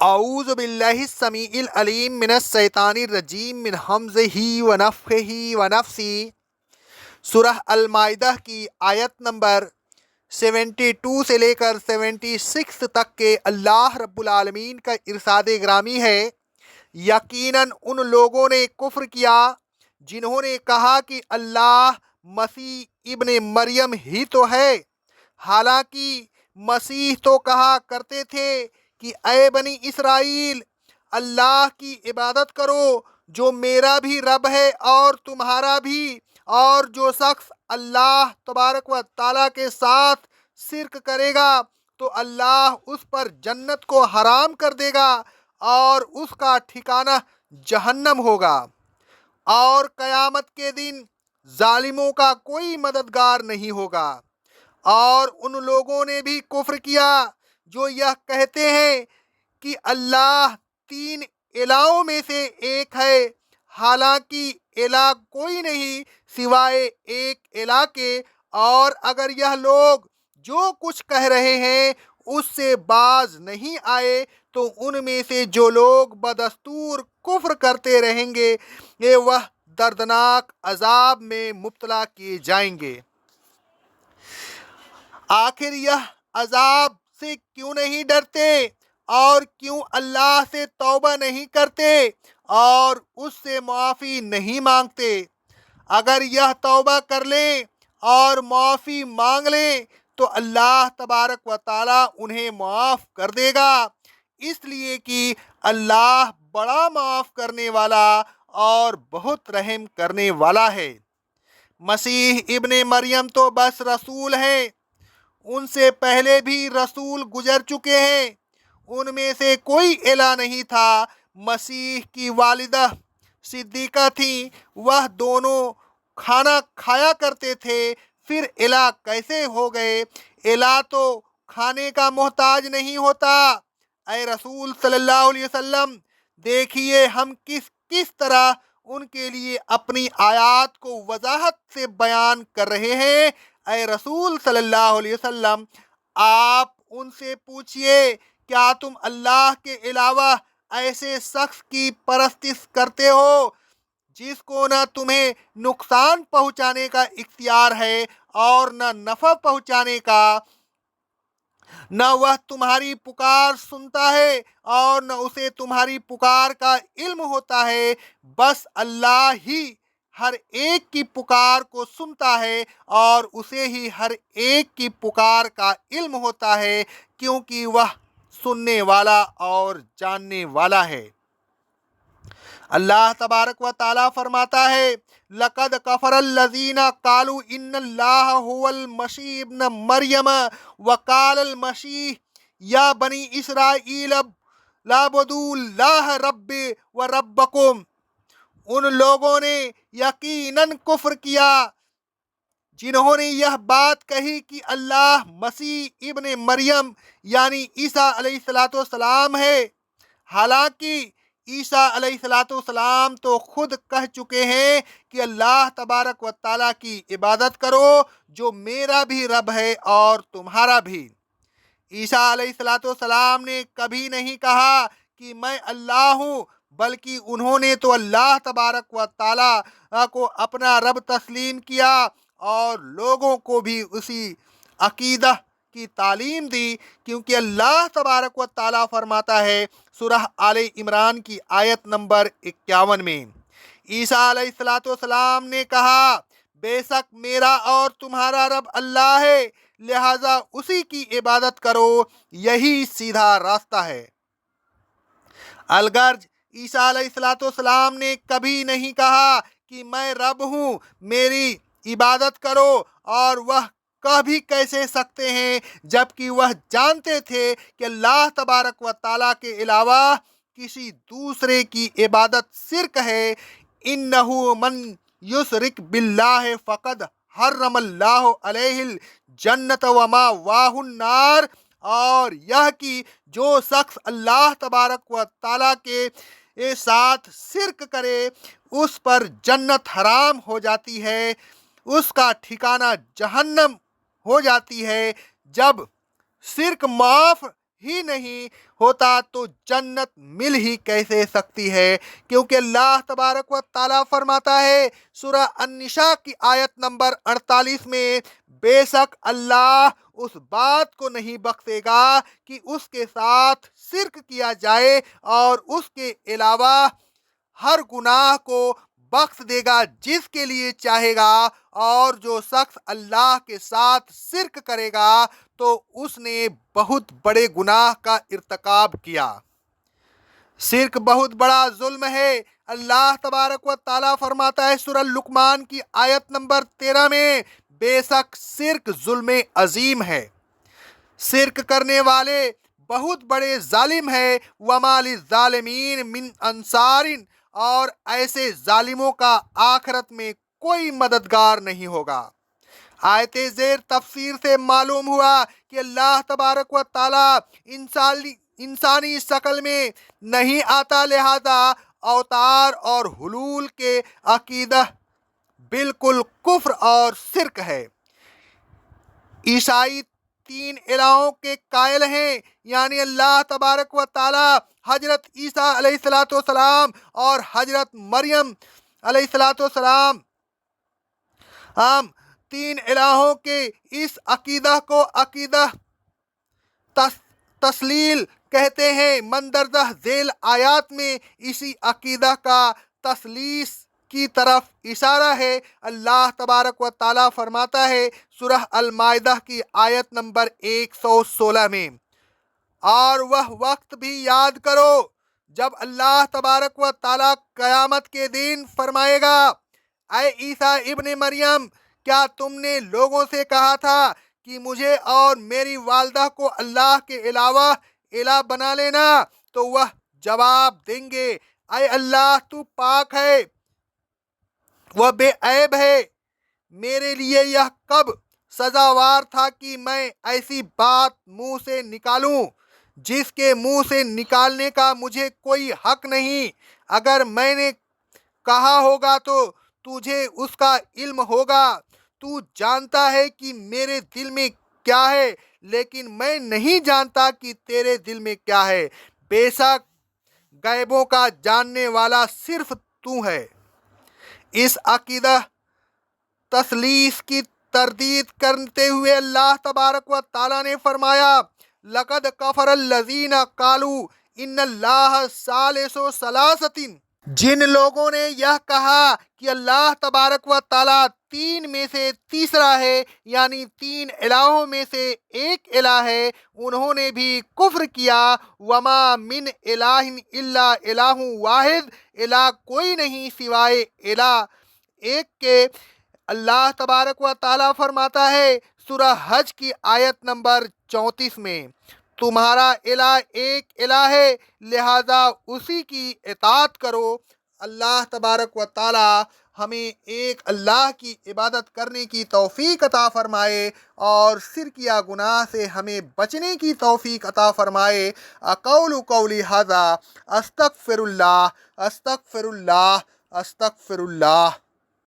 اعوذ باللہ السمیع العلیم من الشیطان الرجیم من حمزہ ونفخہ ونفسی۔ سورہ المائدہ کی آیت نمبر 72 سے لے کر 76 تک کے اللہ رب العالمین کا ارشاد گرامی ہے، یقیناً ان لوگوں نے کفر کیا جنہوں نے کہا کہ اللہ مسیح ابن مریم ہی تو ہے، حالانکہ مسیح تو کہا کرتے تھے کہ اے بنی اسرائیل، اللہ کی عبادت کرو جو میرا بھی رب ہے اور تمہارا بھی، اور جو شخص اللہ تبارک و تعالیٰ کے ساتھ شرک کرے گا تو اللہ اس پر جنت کو حرام کر دے گا اور اس کا ٹھکانہ جہنم ہوگا، اور قیامت کے دن ظالموں کا کوئی مددگار نہیں ہوگا۔ اور ان لوگوں نے بھی کفر کیا جو یہ کہتے ہیں کہ اللہ تین الہوں میں سے ایک ہے، حالانکہ الہ کوئی نہیں سوائے ایک الہ کے، اور اگر یہ لوگ جو کچھ کہہ رہے ہیں اس سے باز نہیں آئے تو ان میں سے جو لوگ بدستور کفر کرتے رہیں گے وہ دردناک عذاب میں مبتلا کیے جائیں گے۔ آخر یہ عذاب سے کیوں نہیں ڈرتے اور کیوں اللہ سے توبہ نہیں کرتے اور اس سے معافی نہیں مانگتے؟ اگر یہ توبہ کر لیں اور معافی مانگ لیں تو اللہ تبارک و تعالیٰ انہیں معاف کر دے گا، اس لیے کہ اللہ بڑا معاف کرنے والا اور بہت رحم کرنے والا ہے۔ مسیح ابن مریم تو بس رسول ہیں، ان سے پہلے بھی رسول گزر چکے ہیں، ان میں سے کوئی الہ نہیں تھا۔ مسیح کی والدہ صدیقہ تھیں، وہ دونوں کھانا کھایا کرتے تھے، پھر الہ کیسے ہو گئے؟ الہ تو کھانے کا محتاج نہیں ہوتا۔ اے رسول صلی اللہ علیہ وسلم، دیکھیے ہم کس طرح ان کے لیے اپنی آیات کو وضاحت سے بیان کر رہے ہیں۔ اے رسول صلی اللہ علیہ وسلم، آپ ان سے پوچھئے، کیا تم اللہ کے علاوہ ایسے شخص کی پرستش کرتے ہو جس کو نہ تمہیں نقصان پہنچانے کا اختیار ہے اور نہ نفع پہنچانے کا، نہ وہ تمہاری پکار سنتا ہے اور نہ اسے تمہاری پکار کا علم ہوتا ہے؟ بس اللہ ہی ہر ایک کی پکار کو سنتا ہے اور اسے ہی ہر ایک کی پکار کا علم ہوتا ہے، کیونکہ وہ سننے والا اور جاننے والا ہے۔ اللہ تبارک و تعالیٰ فرماتا ہے، لَقَدْ كَفَرَ الَّذِينَ قَالُوا إِنَّ اللَّهَ هُوَ الْمَسِيحُ ابْنُ مَرْيَمَ وَقَالَ الْمَسِيحُ يَا بَنِي إِسْرَائِيلَ اعْبُدُوا اللَّهَ رَبِّي وَرَبَّكُمْ۔ ان لوگوں نے یقیناً کفر کیا جنہوں نے یہ بات کہی کہ اللہ مسیح ابن مریم یعنی عیسیٰ علیہ السلام ہے، حالانکہ عیسیٰ علیہ السلام تو خود کہہ چکے ہیں کہ اللہ تبارک و تعالیٰ کی عبادت کرو جو میرا بھی رب ہے اور تمہارا بھی۔ عیسیٰ علیہ السلام نے کبھی نہیں کہا کہ میں اللہ ہوں، بلکہ انہوں نے تو اللہ تبارک و تعالیٰ کو اپنا رب تسلیم کیا اور لوگوں کو بھی اسی عقیدہ کی تعلیم دی، کیونکہ اللہ تبارک و تعالیٰ فرماتا ہے سورہ آل عمران کی آیت نمبر 51 میں، عیسیٰ علیہ السلام نے کہا، بے شک میرا اور تمہارا رب اللہ ہے، لہذا اسی کی عبادت کرو، یہی سیدھا راستہ ہے۔ الغرض عیسیٰ علیہ السلام نے کبھی نہیں کہا کہ میں رب ہوں، میری عبادت کرو، اور وہ کہہ بھی کیسے سکتے ہیں جبکہ وہ جانتے تھے کہ اللہ تبارک و تعالیٰ کے علاوہ کسی دوسرے کی عبادت شرک ہے۔ اِنَّهُ مَن یُشْرِک بِاللَّهِ فَقَدْ حَرَّمَ اللَّهُ عَلَیْهِ الْجَنَّةَ وَمَأْوَاهُ النَّارُ، اور یہ کہ جو شخص اللہ تبارک و تعالیٰ کے ساتھ شرک کرے اس پر جنت حرام ہو جاتی ہے، اس کا ٹھکانہ جہنم ہو جاتی ہے۔ جب شرک معاف ہی نہیں ہوتا تو جنت مل ہی کیسے سکتی ہے؟ کیونکہ اللہ تبارک و تعالیٰ فرماتا ہے سورہ النساء کی آیت نمبر 48 میں، بے شک اللہ اس بات کو نہیں بخشے گا کہ اس کے ساتھ شرک کیا جائے، اور اس کے علاوہ ہر گناہ کو بخش دے گا جس کے لیے چاہے گا، اور جو شخص اللہ کے ساتھ شرک کرے گا تو اس نے بہت بڑے گناہ کا ارتکاب کیا۔ شرک بہت بڑا ظلم ہے۔ اللہ تبارک و تعالیٰ فرماتا ہے سورہ لقمان کی آیت نمبر 13 میں، بے شک شرک ظلم عظیم ہے، شرک کرنے والے بہت بڑے ظالم ہیں، وَمَا لِلظَّالِمِينَ مِنْ انصار، اور ایسے ظالموں کا آخرت میں کوئی مددگار نہیں ہوگا۔ آیت زیر تفسیر سے معلوم ہوا کہ اللہ تبارک و تعالیٰ انسانی شکل میں نہیں آتا، لہذا اوتار اور حلول کے عقیدہ بالکل کفر اور شرک ہے۔ عیسائی 3 الہوں کے قائل ہیں، یعنی اللہ تبارک و تعالیٰ، حضرت عیسیٰ علیہ السلام اور حضرت مریم علیہ السلام، ہم 3 الہوں کے اس عقیدہ کو عقیدہ تسلیل کہتے ہیں۔ مندرجہ ذیل آیات میں اسی عقیدہ کا تسلیس کی طرف اشارہ ہے۔ اللہ تبارک و تعالیٰ فرماتا ہے سورہ المائدہ کی آیت نمبر 116 میں، اور وہ وقت بھی یاد کرو جب اللہ تبارک و تعالیٰ قیامت کے دن فرمائے گا، اے عیسیٰ ابن مریم، کیا تم نے لوگوں سے کہا تھا کہ مجھے اور میری والدہ کو اللہ کے علاوہ الہ بنا لینا؟ تو وہ جواب دیں گے، اے اللہ تو پاک ہے، وہ بے عیب ہے، میرے لیے یہ کب سزاوار تھا کہ میں ایسی بات منہ سے نکالوں جس کے منہ سے نکالنے کا مجھے کوئی حق نہیں۔ اگر میں نے کہا ہوگا تو تجھے اس کا علم ہوگا، تو جانتا ہے کہ میرے دل میں کیا ہے، لیکن میں نہیں جانتا کہ تیرے دل میں کیا ہے، بے شک غیبوں کا جاننے والا صرف تو ہے۔ اس عقیدہ تثلیث کی تردید کرتے ہوئے اللہ تبارک و تعالیٰ نے فرمایا، لَقَدْ كَفَرَ الَّذِينَ قَالُوا إِنَّ اللَّهَ ثَالِثُ ثَلَاثَةٍ، جن لوگوں نے یہ کہا کہ اللہ تبارک و تعالیٰ 3 میں سے تیسرا ہے، یعنی 3 الہوں میں سے ایک الہ ہے، انہوں نے بھی کفر کیا۔ وَمَا مِنْ إِلَٰهٍ إِلَّا إِلَٰهٌ وَاحِدٌ، الہ کوئی نہیں سوائے الہ ایک کے۔ اللہ تبارک و تعالیٰ فرماتا ہے سورہ حج کی آیت نمبر 34 میں، تمہارا الہ ایک الہ ہے، لہذا اسی کی اطاعت کرو۔ اللہ تبارک و تعالیٰ ہمیں ایک اللہ کی عبادت کرنے کی توفیق عطا فرمائے، اور شرکیہ گناہ سے ہمیں بچنے کی توفیق عطا فرمائے۔ اقول قولی ھذا، استغفر اللہ، استغفر اللہ، استغفر اللہ۔